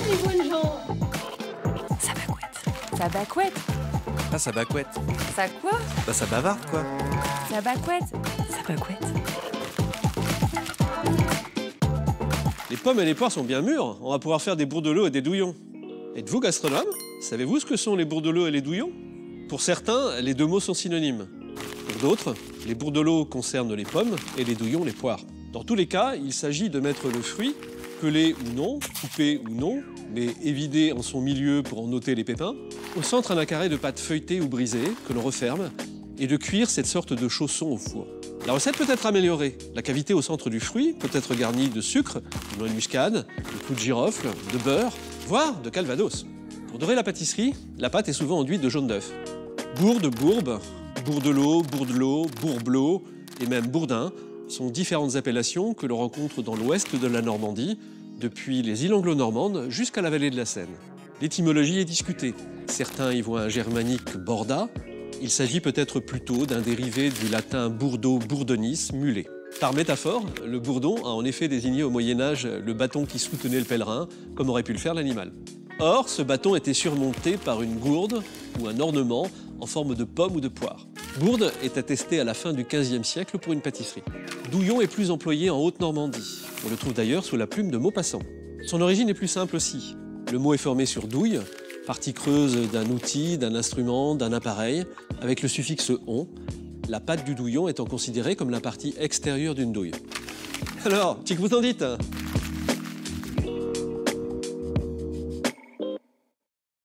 les bonnes gens. Ça bacouette. Ah, ça bacouette. Ça quoi? Bah, ça bavarde, quoi. Ça bacouette. Ça bacouette. Les pommes et les poires sont bien mûres. On va pouvoir faire des bourdelots et des douillons. Êtes-vous gastronome? Savez-vous ce que sont les bourdelots et les douillons? Pour certains, les deux mots sont synonymes. Pour d'autres, les bourdelots concernent les pommes et les douillons les poires. Dans tous les cas, il s'agit de mettre le fruit, pelé ou non, coupé ou non, mais évidé en son milieu pour en ôter les pépins, au centre d'un carré de pâte feuilletée ou brisée que l'on referme, et de cuire cette sorte de chausson au four. La recette peut être améliorée. La cavité au centre du fruit peut être garnie de sucre, de noix de muscade, de clous de girofle, de beurre, voire de calvados. Pour dorer la pâtisserie, la pâte est souvent enduite de jaune d'œuf. Bourde, bourbe, bourdelot, bourdelot, bourbelot et même bourdin sont différentes appellations que l'on rencontre dans l'ouest de la Normandie, depuis les îles anglo-normandes jusqu'à la vallée de la Seine. L'étymologie est discutée. Certains y voient un germanique borda. Il s'agit peut-être plutôt d'un dérivé du latin burdo bourdonis, mulet. Par métaphore, le bourdon a en effet désigné au Moyen-Âge le bâton qui soutenait le pèlerin, comme aurait pu le faire l'animal. Or, ce bâton était surmonté par une gourde ou un ornement en forme de pomme ou de poire. Gourde est attestée à la fin du XVe siècle pour une pâtisserie. Douillon est plus employé en Haute-Normandie. On le trouve d'ailleurs sous la plume de Maupassant. Son origine est plus simple aussi. Le mot est formé sur douille, partie creuse d'un outil, d'un instrument, d'un appareil, avec le suffixe on, la pâte du douillon étant considérée comme la partie extérieure d'une douille. Alors, petit que vous en dites, hein?